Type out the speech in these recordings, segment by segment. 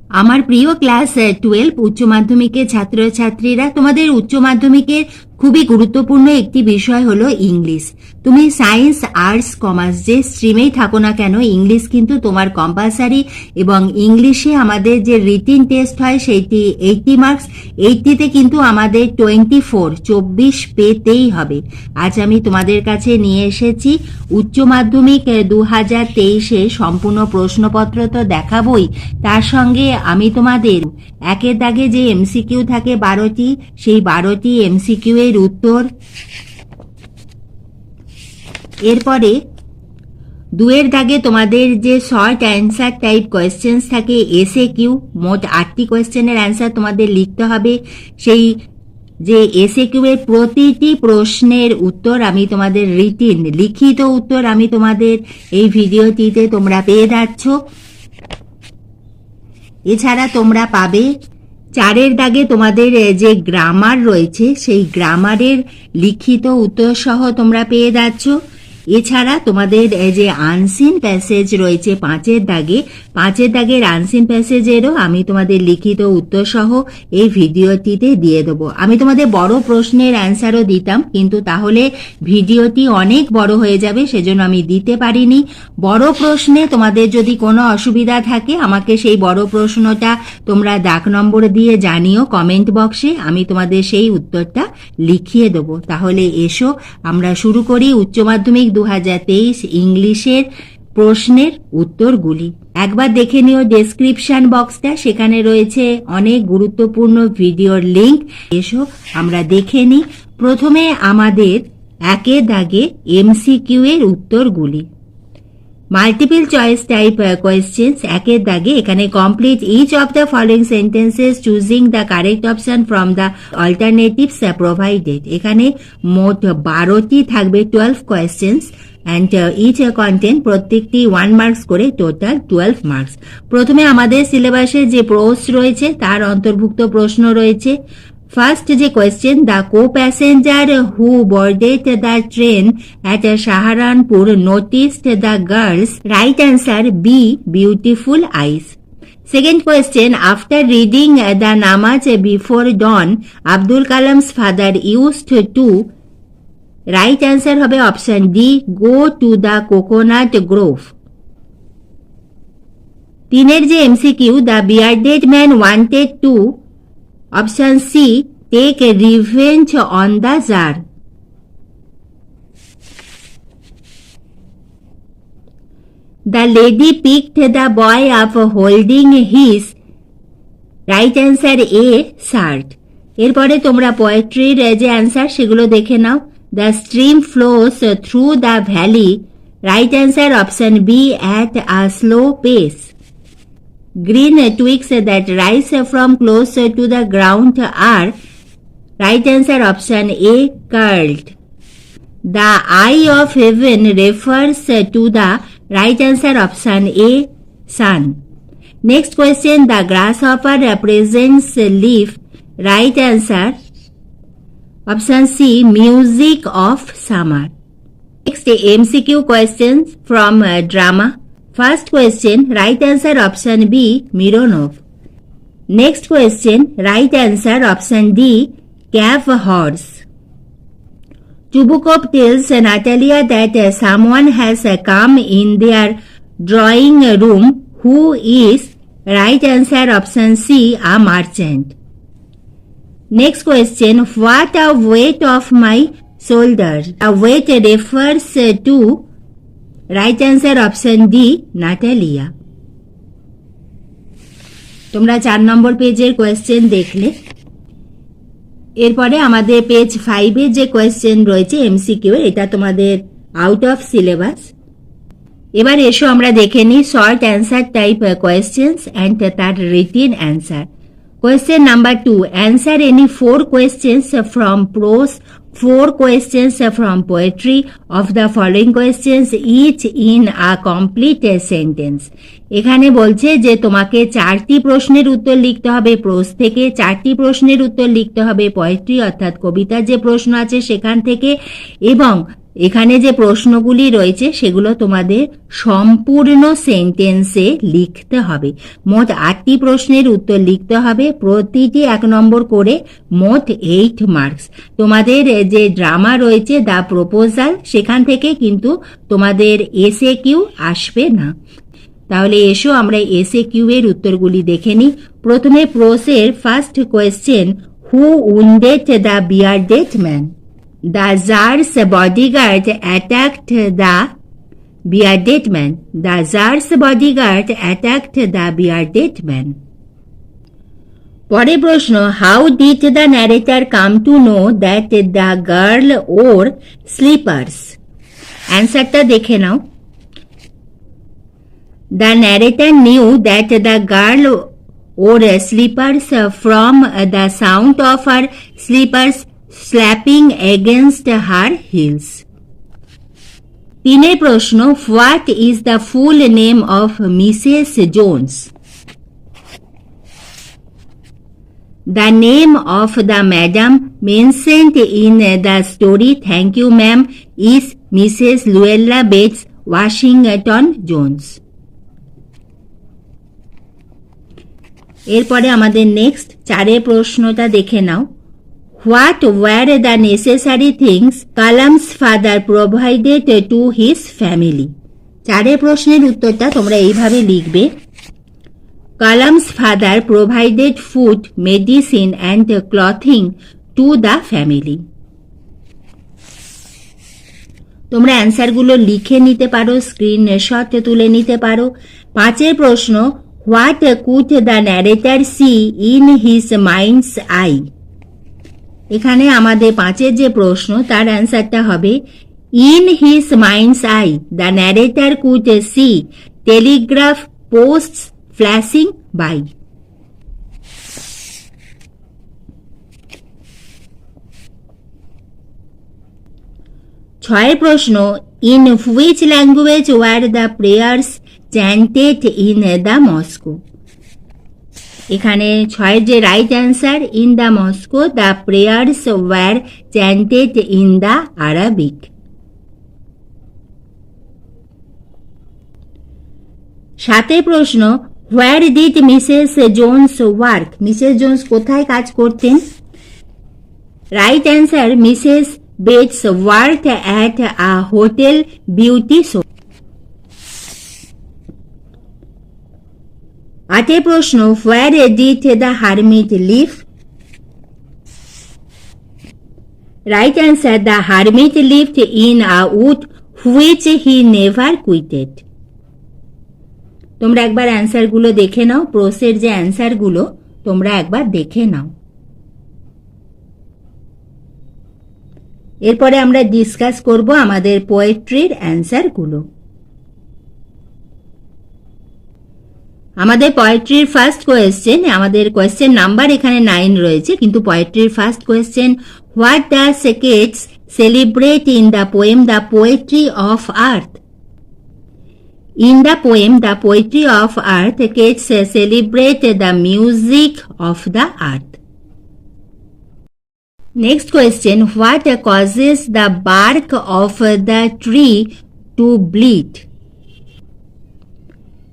আমার প্রিয় ক্লাস 12 উচ্চ মাধ্যমিকের ছাত্রছাত্রীরা, তোমাদের উচ্চ মাধ্যমিকের খুবই গুরুত্বপূর্ণ একটি বিষয় হলো ইংলিশ। তুমি সায়েন্স, আর্টস, কমার্স যে স্ট্রিমেই থাকো না কেন, ইংলিশ কিন্তু তোমার কম্পালসারি। এবং ইংলিশে আমাদের যে রিটিন টেস্ট হয় সেইটি 80 মার্কস। 80তে কিন্তু আমাদের 24 পেতেই হবে। আজ আমি তোমাদের কাছে নিয়ে এসেছি উচ্চ মাধ্যমিক 2023-এ সম্পূর্ণ প্রশ্নপত্র তো দেখাবই, তার সঙ্গে আমি তোমাদের একের দাগে যে এমসিকিউ থাকে 12টি, সেই 12টি এমসিকিউ এর উত্তর, এরপরে দুয়ের দাগে তোমাদের যে শর্ট অ্যান্সার টাইপ কোয়েশ্চেন্স থাকে এসএ কিউ, মোট 8টি কোয়েশ্চেনের অ্যান্সার তোমাদের লিখতে হবে। সেই যে এসএ কিউ এর প্রতিটি প্রশ্নের উত্তর আমি তোমাদের রিটিন লিখিত উত্তর আমি তোমাদের এই ভিডিওটিতে তোমরা পেয়ে যাচ্ছ। এছাড়া তোমরা পাবে 4-এর দাগে তোমাদের যে গ্রামার রয়েছে সেই গ্রামারের লিখিত উত্তর সহ তোমরা পেয়ে যাচ্ছ। এছাড়া তোমাদের যে আনসিন প্যাসেজ রয়েছে 5-এর দাগের আনসিন প্যাসেজেরও আমি তোমাদের লিখিত উত্তর সহ এই ভিডিওটিতে দিয়ে দেবো। আমি তোমাদের বড় প্রশ্নের অ্যান্সারও দিতাম, কিন্তু তাহলে ভিডিওটি অনেক বড় হয়ে যাবে, সেজন্য আমি দিতে পারিনি। বড় প্রশ্নে তোমাদের যদি কোনো অসুবিধা থাকে আমাকে সেই বড় প্রশ্নটা তোমরা দাগ নম্বর দিয়ে জানিও কমেন্ট বক্সে, আমি তোমাদের সেই উত্তরটা লিখিয়ে দেবো। তাহলে এসো আমরা শুরু করি উচ্চ মাধ্যমিক 2023 ইংলিশের প্রশ্নের উত্তরগুলি। একবার দেখে নিও ডেসক্রিপশন বক্সটা, সেখানে রয়েছে অনেক গুরুত্বপূর্ণ ভিডিওর লিংক। এসো আমরা দেখে নিই। প্রথমে আমাদের একের দাগে এমসিকিউ এর উত্তরগুলি। মাল্টিপল চয়েস টাইপ কোয়েশ্চেন্স একের দাগে, এখানে complete each of the following sentences choosing the correct option from the alternatives provided. এখানে মোট 12টি থাকবে, 12 কোয়েশ্চেন্স অ্যান্ড ইচ কন্টেন্ট প্রত্যেকটি 1 মার্কস করে, টোটাল 12 মার্কস। প্রথমে আমাদের সিলেবাসে যে প্রোস রয়েছে তার অন্তর্ভুক্ত প্রশ্ন রয়েছে। ফার্স্ট যে question, the co passenger who boarded the train at Saharanpur noticed the girls. Right answer B, beautiful eyes. Second question, after reading the namaz before dawn, Abdul Kalam's father used to. Right answer হবে option D, go to the coconut grove. তিনের যে MCQ, the bearded man wanted to. Option C, take revenge on the Tsar. The lady picked the boy up holding his. Right answer A, shirt. এরপরে তোমরা পোয়েট্রির যে answer সেগুলো দেখে নাও। The stream flows through the valley. Right answer option B, at a slow pace. Green twigs that rise from close to the ground are. Right answer option A, curled. The eye of heaven refers to the. Right answer option A, sun. Next question, the grasshopper represents leaf. Right answer option C, music of summer. Next MCQ questions from drama. First question, right answer option B, Mironov. Next question, right answer option D, calf horse. Chubukov tells Natalia that someone has come in their drawing room. Who is? Right answer option C, a merchant. Next question, what a weight of my shoulders. A weight refers to. Right answer option D, Natalia. তোমরা 4 নম্বর পেজের question দেখলে। এরপরে আমাদের page 5-এর যে question রয়েছে MCQ, এটা তোমাদের out of syllabus. এবার এসো আমরা দেখে নিই short answer type questions and তার written answer. Question number 2, answer any 4 questions from prose, 4 questions from poetry of the following questions each in a complete sentence. এখানে বলছে যে তোমাকে 4টি প্রশ্নের উত্তর লিখতে হবে প্রোজ থেকে, 4টি প্রশ্নের উত্তর লিখতে হবে পোয়েট্রি অর্থাৎ কবিতার যে প্রশ্ন আছে সেখান থেকে, এবং এখানে যে প্রশ্নগুলি রয়েছে সেগুলো তোমাদের সম্পূর্ণ সেন্টেন্সে লিখতে হবে। মোট 8টি প্রশ্নের উত্তর লিখতে হবে, প্রতিটি 1 নম্বর করে, মোট 8 মার্কস। তোমাদের যে ড্রামা রয়েছে দ্য প্রপোজাল, সেখান থেকে কিন্তু তোমাদের এসএ কিউ আসবে না। তাহলে এসো আমরা এসএ কিউ এর উত্তরগুলি দেখে নিই। প্রথমে প্রোসের first question, who wounded the bearded man? The Tsar's bodyguard attacked the bearded man. The Tsar's bodyguard attacked the bearded man. পরের প্রশ্ন, how did the narrator come to know that the girl wore slippers? অ্যান্সারটা দেখে নাও। The narrator knew that the girl wore slippers from the sound of her slippers slapping against her heels. তিনের প্রশ্ন, what is the full name of Mrs. Jones? The name of the madam mentioned in the story Thank You Ma'am is Mrs. Luella Bates Washington Jones. এরপরে আমাদের next 4 প্রশ্নটা দেখে নাও। What were the necessary things Kalam's father provided to his family? 4 প্রশ্নের উত্তরটা তোমরা এইভাবে লিখবে। Kalam's father provided food, medicine and clothing to the family. তোমরা অ্যান্সারগুলো লিখে নিতে পারো, স্ক্রিনশট তুলে নিতে পারো। 5 প্রশ্ন, What could the narrator see in his mind's eye? এখানে আমাদের 5 যে প্রশ্ন তার অ্যান্সারটা হবে, In his mind's eye, the narrator could see telegraph posts flashing by. 6 প্রশ্ন, In which language were the prayers chanted in the mosque? এখানে 6 যে right answer, in the mosque the prayers were chanted in the Arabic. 7 প্রশ্ন, where did Mrs Jones work? Mrs Jones কোথায় কাজ করতেন? Right answer, Mrs Bates work at a hotel beauty show. 8 প্রশ্ন, where did the hermit live? Right answer, the hermit lived in a wood which he never quitted. তোমরা একবার অ্যান্সারগুলো দেখে নাও, প্রোসের যে অ্যান্সারগুলো তোমরা একবার দেখে নাও। এরপরে আমরা ডিসকাস করব আমাদের পোয়েট্রির অ্যান্সারগুলো। আমাদের পোয়েট্রির ফার্স্ট কোয়েশ্চেন, আমাদের কোয়েশ্চেন নাম্বার এখানে 9 রয়েছে, কিন্তু পোয়েট্রির first question, what does Keats celebrate in the poem the poetry of earth? In the poem The Poetry of Earth, Keats celebrate the music of the earth. Next question, what causes the bark of the tree to bleed?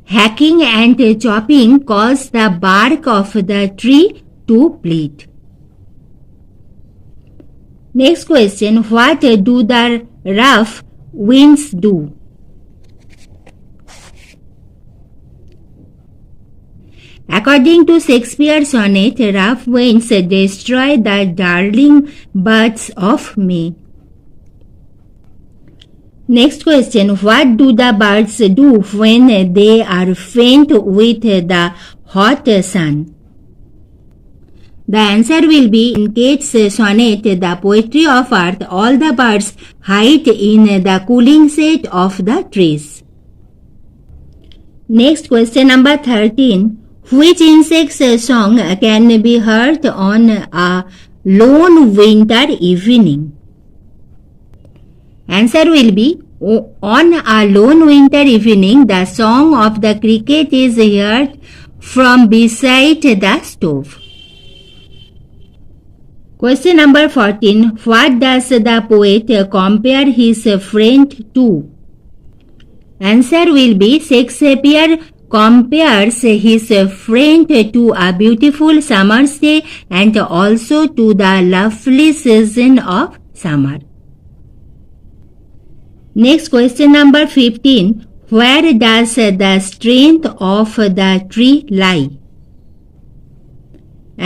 Hacking and chopping cause the bark of the tree to bleed. Next question, what do the rough winds do? According to Shakespeare's sonnet, rough winds destroy the darling birds of May. Next question, what do the birds do when they are faint with the hot sun? The answer will be, in Keats' sonnet, The Poetry of Earth, all the birds hide in the cooling shade of the trees. Next question number 13, which insect's song can be heard on a lone winter evening? Answer will be, on a lone winter evening, the song of the cricket is heard from beside the stove. Question number 14. What does the poet compare his friend to? Answer will be Shakespeare compares his friend to a beautiful summer's day and also to the lovely season of summer. Next question number 15. Where does the strength of the tree lie?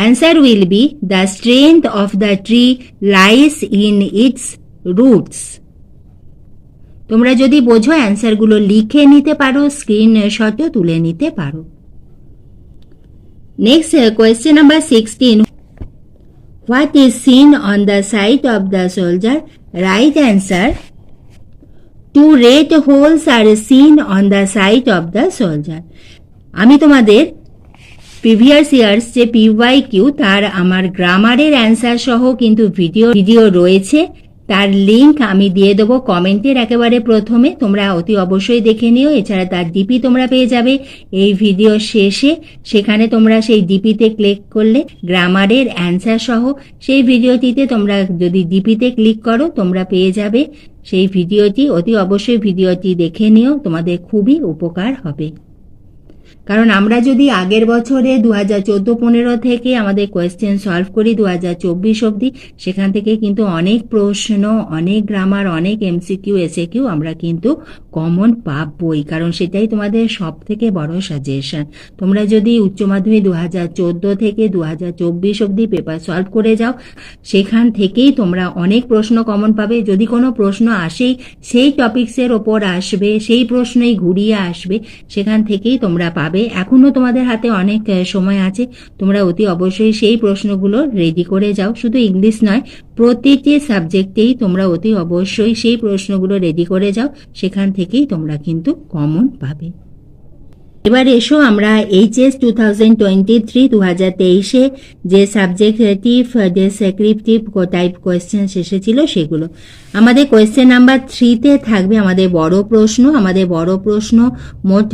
Answer will be the strength of the tree lies in its roots. তোমরা যদি বোঝো অ্যান্সারগুলো লিখে নিতে পারো, স্ক্রিনশটও তুলে নিতে পারো। Next question number 16. What is seen on the side of the soldier? Right answer, 2 red holes are seen on the side of the soldier. আমি তোমাদের প্রিভিয়াস ইয়ার্স যে PYQ তার আমার গ্রামারের অ্যান্সার সহ কিন্তু ভিডিও রয়েছে, তার লিংক আমি দিয়ে দেবো কমেন্টের একেবারে প্রথমে, তোমরা অতি অবশ্যই দেখে নিও। এছাড়া তার ডিপি তোমরা পেয়ে যাবে এই ভিডিও শেষে, সেখানে তোমরা সেই ডিপিতে ক্লিক করলে গ্রামারের অ্যান্সার সহ সেই ভিডিওটিতে তোমরা যদি ডিপিতে ক্লিক করো তোমরা পেয়ে যাবে সেই ভিডিওটি। অতি অবশ্যই ভিডিওটি দেখে নিও, তোমাদের খুবই উপকার হবে। কারণ আমরা যদি আগের বছরে 2014-15 থেকে আমাদের কোয়েশ্চেন সলভ করি 2024 অবধি, সেখান থেকে কিন্তু অনেক প্রশ্ন, অনেক গ্রামার, অনেক MCQ SAQ আমরা কিন্তু কমন পাবই, কারণ সেটাই তোমাদের সব থেকে বড় সাজেশন। তোমরা যদি উচ্চ মাধ্যমিক 2014 থেকে 2024 অবধি পেপার সলভ করে যাও, সেখান থেকেই তোমরা অনেক প্রশ্ন কমন পাবে। যদি কোনো প্রশ্ন আসেই সেই টপিক্সের ওপর আসবে, সেই প্রশ্নই ঘুরিয়ে আসবে, সেখান থেকেই তোমরা পাবে। এখনো তোমাদের হাতে অনেক সময় আছে, তোমরা অতি অবশ্যই সেই প্রশ্নগুলো রেডি করে যাও। শুধু ইংলিশ নয়, প্রতিটি সাবজেক্টেই তোমরা অতি অবশ্যই সেই প্রশ্নগুলো রেডি করে যাও, সেখান থেকেই তোমরা কিন্তু কমন পাবে। এবার এসো আমরা HS 2023-2023 যে সাবজেক্টিভ ডেসক্রিপটিভ টাইপ কোয়েশ্চেন এসেছিল সেগুলো। আমাদের কোয়েশ্চেন নাম্বার 3-তে থাকবে আমাদের বড় প্রশ্ন। আমাদের বড় প্রশ্ন মোট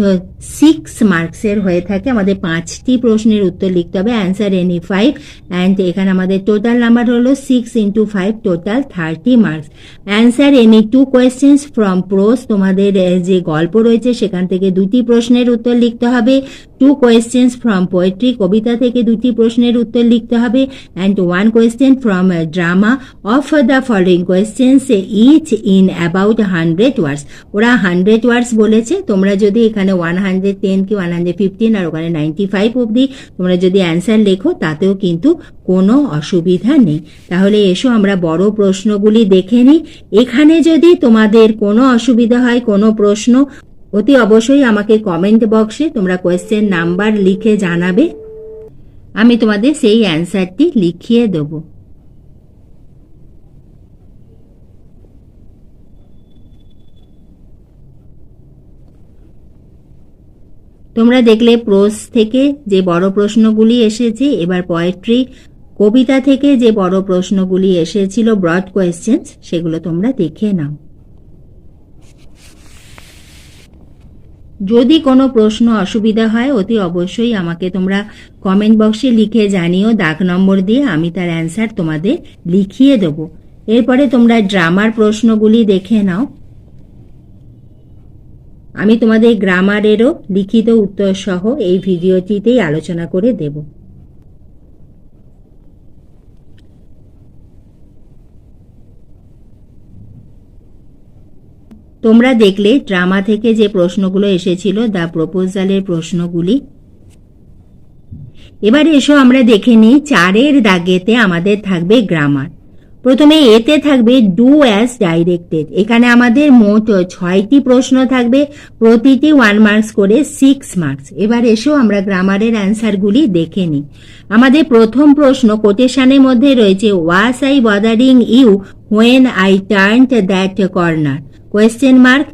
6 মার্কসের হয়ে থাকে। আমাদের 5টি প্রশ্নের উত্তর লিখতে হবে, অ্যান্সার এনি 5, অ্যান্ড এখানে আমাদের টোটাল নাম্বার হলো 6 × 5, total 30 marks. Answer any 2 questions from pros, তোমাদের যে গল্প রয়েছে সেখান থেকে 2টি প্রশ্নের উত্তর লিখতে হবে। 2 কোয়েশ্চেন্স ফ্রম পোয়েট্রি, কবিতা থেকে 2টি প্রশ্নের উত্তর লিখতে হবে, and 1 question from drama of the following questions each in about 100 words. ওরা 100 ওয়ার্ডস বলেছে, তোমরা যদি এখানে 110 কি 115 আর ওখানে 95 অবধি তোমরা যদি অ্যান্সার লেখো তাতেও কিন্তু কোনো অসুবিধা নেই। তাহলে এসো আমরা বড় প্রশ্নগুলি দেখে নিই। এখানে যদি তোমাদের কোনো অসুবিধা হয়, কোনো প্রশ্ন, অতি অবশ্যই আমাকে কমেন্ট বক্সে তোমরা কোয়েশ্চেন নাম্বার লিখে জানাবে, আমি তোমাদের সেই অ্যান্সারটি লিখিয়ে দেব। তোমরা দেখলে প্রোজ থেকে যে বড় প্রশ্নগুলি এসেছে, এবার পোয়েট্রি, কবিতা থেকে যে বড় প্রশ্নগুলি এসেছিল ব্রড কোয়েশ্চেন্স, সেগুলো তোমরা দেখে নাও। যদি কোনো প্রশ্ন অসুবিধা হয় অতি অবশ্যই আমাকে তোমরা কমেন্ট বক্সে লিখে জানিও, দাগ নম্বর দিয়ে আমি তার অ্যান্সার তোমাদের লিখিয়ে দেব। এরপরে তোমরা ড্রামার প্রশ্নগুলি দেখে নাও। আমি তোমাদের গ্রামারেরও লিখিত উত্তর সহ এই ভিডিওটিতেই আলোচনা করে দেব। তোমরা দেখলে ড্রামা থেকে যে প্রশ্নগুলো এসেছিল, দ্য প্রপোজালের প্রশ্নগুলি। এবার এসো আমরা দেখে নিই 4-এর দাগেতে আমাদের থাকবে গ্রামার। প্রথমে এতে থাকবে ডু অ্যাজ ডাইরেক্টেড। এখানে আমাদের মোট 6টি প্রশ্ন থাকবে, প্রতিটি 1 মার্কস করে 6 মার্কস। এবার এসো আমরা গ্রামারের অ্যান্সারগুলি দেখে নিই। আমাদের প্রথম প্রশ্ন কোটেশনের মধ্যে রয়েছে, was I bothering you when I turned that corner, question mark,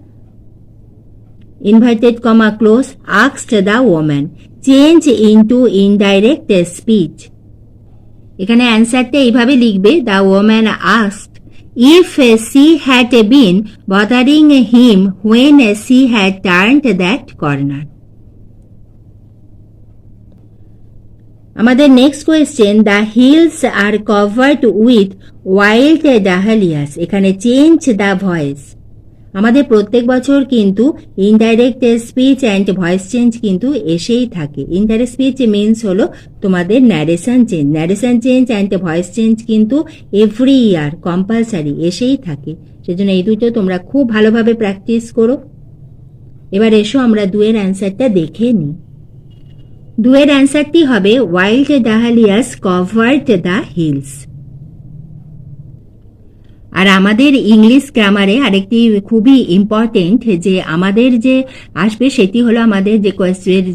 inverted comma close, asked the woman, change into indirect speech। এখানে অ্যান্সারটা এইভাবে লিখবে, the woman asked if she had been bothering him when she had turned that corner। আমাদের next question, the hills are covered with wild dahlias, এখানে change the voice. আমাদের প্রত্যেক বছর কিন্তু indirect speech and voice change কিন্তু এসেই থাকে। Indirect speech means হলো তোমাদের narration change and voice change কিন্তু এভরি ইয়ার কম্পালসারি এসেই থাকে। সেজন্য এই দুটো তোমরা খুব ভালোভাবে প্র্যাকটিস করো। এবার এসো আমরা 2 এর অ্যান্সারটা দেখে নিই। 2 এর অ্যান্সারটি হবে ওয়াইল্ড ডাহালিয়াস কভার্ড দ্য হিলস। আর আমাদের ইংলিশ গ্রামারে আরেকটি খুবই ইম্পর্টেন্ট যে আমাদের যে আসবে সেটি হলো আমাদের যে কোয়েশ্চেনের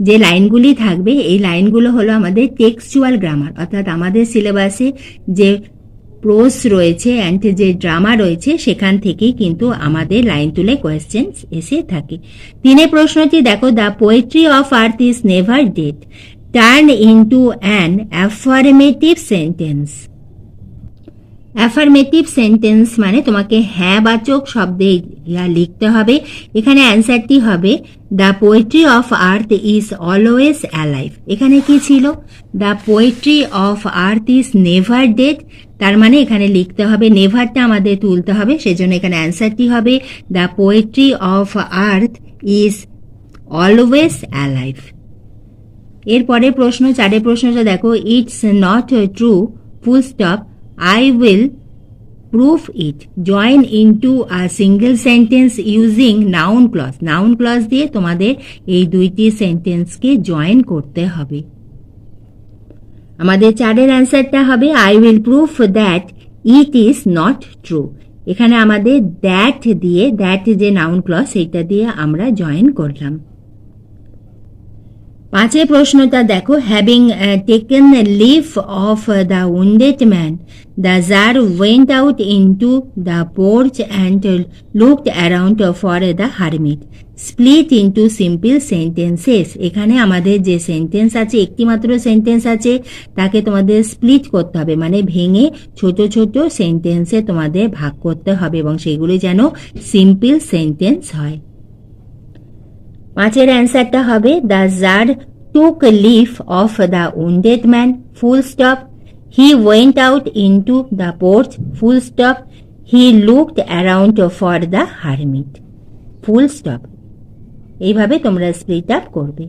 যে লাইনগুলি থাকবে, এই লাইনগুলো হলো আমাদের টেক্সচুয়াল গ্রামার, অর্থাৎ আমাদের সিলেবাসে যে প্রোস রয়েছে অ্যান্ড যে ড্রামা রয়েছে সেখান থেকেই কিন্তু আমাদের লাইন তুলে কোয়েশ্চেন এসে থাকে। 3 প্রশ্নটি দেখো, the poetry of earth is never dead, turn into an affirmative sentence. Affirmative sentence মানে তোমাকে হ্যাঁ বাচক শব্দে লিখতে হবে। এখানে অ্যান্সারটি হবে the poetry of earth is always alive. এখানে কি ছিল? The poetry of earth is never dead, তার মানে এখানে লিখতে হবে নেভারটা আমাদের তুলতে হবে, সেজন্য এখানে অ্যান্সারটি হবে the poetry of earth is always alive. এরপরে প্রশ্ন 4 প্রশ্নটা দেখো, it's not true full stop, I will prove it. Join into a single sentence using noun clause. Noun clause দিয়ে তোমাদের এই 2টি সেন্টেন্সকে জয়েন করতে হবে। আমাদের 4 এর অ্যান্সারটা হবে I will prove that it is not true. এখানে আমাদের that দিয়ে, that যে নাউন ক্লজ সেইটা দিয়ে আমরা জয়েন করলাম। 5 প্রশ্নটা দেখো, having taken leave of the wounded man, the tsar went out into the porch and looked around for the hermit, split into simple sentences. এখানে আমাদের যে সেন্টেন্স আছে, একটি মাত্র সেন্টেন্স আছে, তাকে তোমাদের স্প্লিট করতে হবে, মানে ভেঙে ছোট ছোট সেন্টেন্সে তোমাদের ভাগ করতে হবে এবং সেগুলি যেন সিম্পল সেন্টেন্স হয়। 5 এর অ্যান্সারটা হবে the tsar took leave of the wounded man, full stop, he went out into the porch, full stop, he looked around for the hermit, full stop. এইভাবে তোমরা স্প্লিট আপ করবে।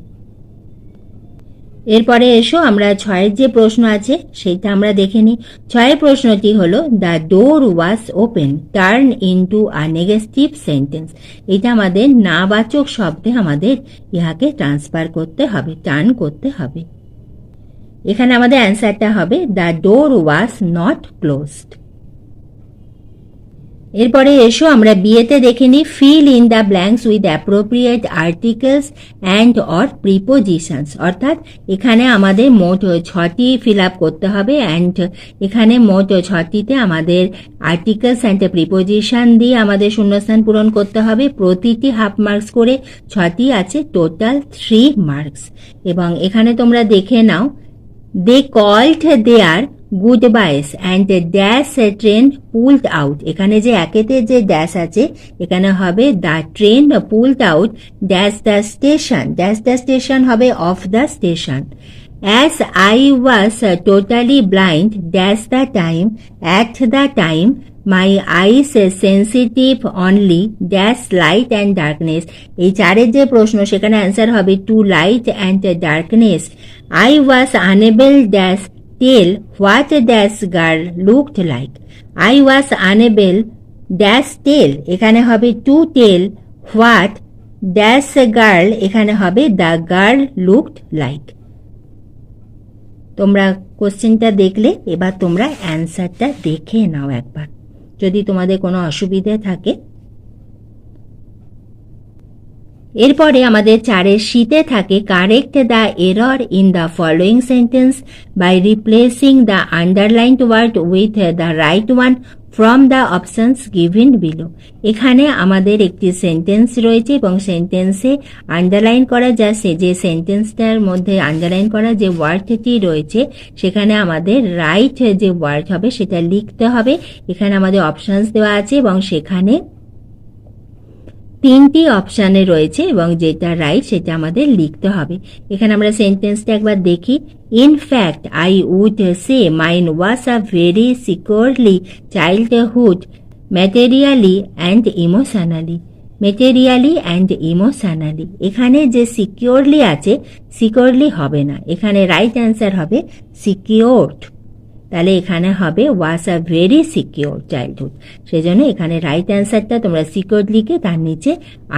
এরপরে এসো আমরা 6 যে প্রশ্ন আছে সেইটা আমরা দেখে নিই। 6 প্রশ্নটি হলো, the door was open, turn into a negative sentence. এটা আমাদের নাবাচক শব্দে আমাদের ইহাকে ট্রান্সফার করতে হবে, টার্ন করতে হবে। এখানে আমাদের অ্যান্সারটা হবে the door was not closed. এরপরে এসো আমরা বিয়েতে দেখে নিই, fill in the blanks with appropriate articles and or prepositions. অর্থাৎ এখানে আমাদের মোট 6টি ফিল আপ করতে হবে অ্যান্ড এখানে মোট 6টিতে আমাদের আর্টিকেলস অ্যান্ড প্রিপোজিশন দিয়ে আমাদের শূন্যস্থান পূরণ করতে হবে। প্রতিটি হাফ মার্কস করে 6টি আছে, টোটাল 3 মার্কস। এবং এখানে তোমরা দেখে নাও, they called their good byes and dash train pulled out. এখানে যে একেতে যে ড্যাশ আছে এখানে হবে the train pulled out dash the station, dash the station হবে off the station. As I was totally blind dash the time, at the time my eyes sensitive only dash light and darkness. এই 4 যে প্রশ্ন সেখানে answer হবে to light and darkness. I was unable dash tell what dash girl looked like, I was unable dash tell, এখানে হবে to tell what dash girl, এখানে হবে the girl looked like. তোমরা কোশ্চেনটা দেখলে, এবার তোমরা অ্যান্সারটা দেখে নাও একবার, যদি তোমাদের কোনো অসুবিধে থাকে। এরপরে আমাদের 4 শীতে থাকে, correct the error in the following sentence by replacing the underlined word with the right one from the options given below. এখানে আমাদের একটি সেন্টেন্স রয়েছে এবং সেন্টেন্সে আন্ডারলাইন করা যে সেন্টেন্সটার মধ্যে আন্ডারলাইন করা যে ওয়ার্ডটি রয়েছে সেখানে আমাদের রাইট যে ওয়ার্ড হবে সেটা লিখতে হবে। এখানে আমাদের অপশনস দেওয়া আছে এবং সেখানে তিনটি অপশানে রয়েছে এবং যেটা রাইট সেটা আমাদের লিখতে হবে। এখানে আমরা সেন্টেন্সটা একবার দেখি। In fact I would say mine was a very securely childhood materially and emotionally. Materially and emotionally, এখানে যে সিকিউরলি আছে সিকিউরলি হবে না, এখানে রাইট অ্যান্সার হবে সিকিউরড। তাহলে এখানে হবে ওয়াজ আ ভেরি সিকিউর চাইল্ডহুড। সেজন্য এখানে রাইট অ্যান্সারটা তোমরা সিকিউরড লিখে তার নিচে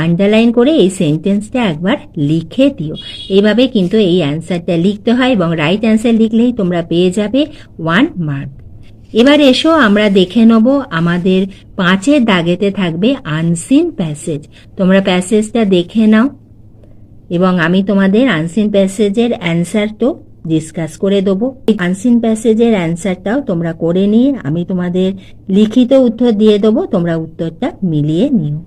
আন্ডারলাইন করে এই সেন্টেন্সটা একবার লিখে দিও। এইভাবে কিন্তু এই অ্যান্সারটা লিখতে হয় এবং রাইট অ্যান্সার লিখলেই তোমরা পেয়ে যাবে 1 মার্ক। এবার এসো আমরা দেখে নেব আমাদের 5-এর দাগেতে থাকবে আনসিন প্যাসেজ। তোমরা প্যাসেজটা দেখে নাও এবং আমি তোমাদের আনসিন প্যাসেজের অ্যান্সার তো ডিসকাস করে দেবো। আনসিন প্যাসেজের অ্যান্সারটাও তোমরা করে নিয়ে আমি তোমাদের লিখিত উত্তর দিয়ে দেবো, তোমরা উত্তরটা মিলিয়ে নিও।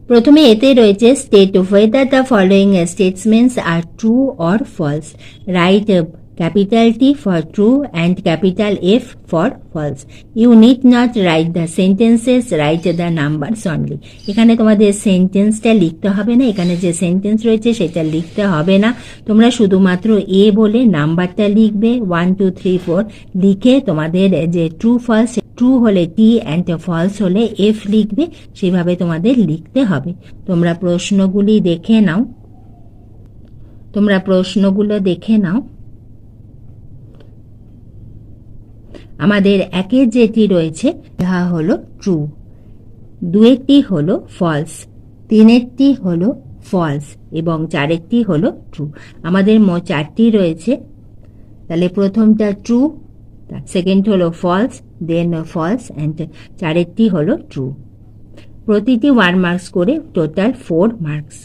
প্রথমে এতে রয়েছে state whether the following statements are true or false. Right capital T for true and capital F for false. You need not write the sentences, write the numbers only. এখানে তোমাদের সেন্টেন্সটা লিখতে হবে না, এখানে যে সেন্টেন্স রয়েছে সেটা লিখতে হবে না, তোমরা শুধুমাত্র এ বলে নাম্বারটা লিখবে 1 2 3 4 লিখে তোমাদের যে ট্রু ফলস, ট্রু হলে টি অ্যান্ড ফলস হলে এফ লিখবে, সেভাবে তোমাদের লিখতে হবে। তোমরা প্রশ্নগুলি দেখে নাও, তোমরা প্রশ্নগুলো দেখে নাও। আমাদের একের যেটি রয়েছে তা হলো ট্রু, দুয়েরটি হলো ফলস, তিনেরটি হলো ফলস এবং চারেরটি হলো ট্রু। আমাদের মোট 4টি রয়েছে, তাহলে প্রথমটা ট্রু, সেকেন্ড হলো ফলস, দেন ফলস অ্যান্ড চারেরটি হলো ট্রু। প্রতিটি 1 মার্কস করে, টোটাল 4 মার্কস।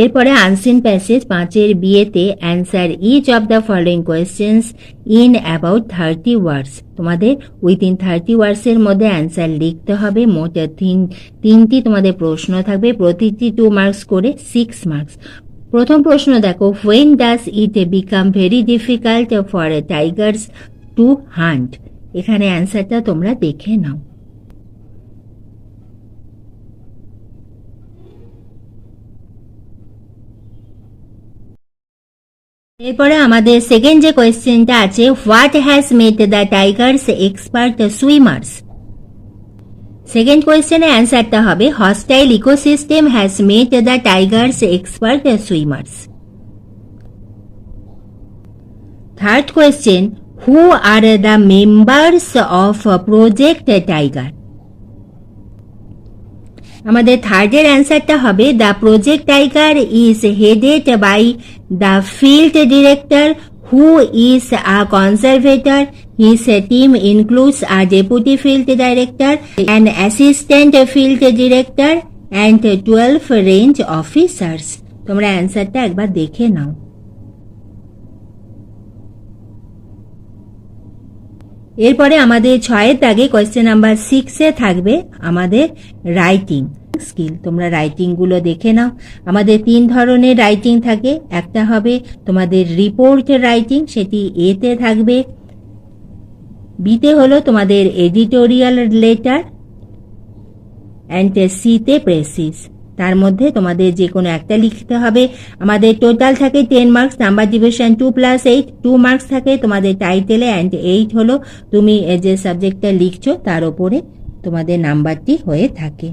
এরপরে আনসিন প্যাসেজ 5-এর বিয়েতে answer each of the following questions in about 30 words. তোমাদের উইথিন 30 ওয়ার্ডসের মধ্যে অ্যান্সার লিখতে হবে। মোট 3টি তোমাদের প্রশ্ন থাকবে, প্রতিটি 2 মার্কস করে, 6 মার্কস। প্রথম প্রশ্ন দেখো, when does it become very difficult for Tigers two hunt. এখানে অ্যান্সারটা তোমরা দেখে নাও। এরপরে আমাদের সেকেন্ড যে কোয়েশ্চেনটা আছে, what has made the tigers expert swimmers. Second কোয়েশ্চেনের অ্যান্সারটা হবে hostile ecosystem has made the tigers expert swimmers. Third question, who are the members of Project Tiger. আমাদের থার্ডের অ্যান্সারটা হবে the Project Tiger is headed by the field director who is a conservator. His team includes a deputy field director, an assistant field director and 12 range officers. তোমরা অ্যান্সারটা একবার দেখে নাও। এরপরে আমাদের 6-এর দাগে কোয়েশ্চেন নাম্বার 6-এ থাকবে আমাদের রাইটিং স্কিল। তোমরা রাইটিংগুলো দেখে নাও। আমাদের 3 ধরনের রাইটিং থাকে, একটা হবে তোমাদের রিপোর্ট রাইটিং, সেটি এতে থাকবে। বিতে হলো তোমাদের এডিটোরিয়াল লেটার অ্যান্ড সিতে প্রেসিস। তার মধ্যে তোমাদের যে কোনো একটা লিখতে হবে। আমাদের টোটাল থাকে 10 মার্কস, নাম্বার ডিভিশন 2 + 8, 2 মার্কস থাকে তোমাদের টাইটেলে অ্যান্ড 8 হলো তুমি যে সাবজেক্টটা লিখছো তার উপরে তোমাদের নাম্বারটি হয়ে থাকে।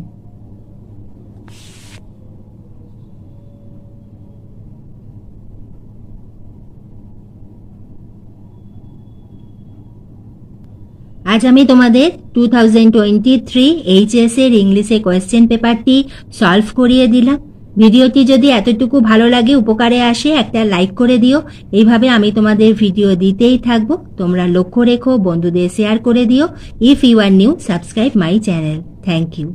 আজ আমি তোমাদের 2023 এইচএস এর ইংলিশে কোয়েশ্চেন পেপারটি সলভ করিয়ে দিলাম। ভিডিওটি যদি এতটুকু ভালো লাগে, উপকারে আসে, একটা লাইক করে দিও। এইভাবে আমি তোমাদের ভিডিও দিতেই থাকবো। তোমরা লক্ষ্য রেখো, বন্ধুদের শেয়ার করে দিও। If you are new, subscribe my channel. Thank you.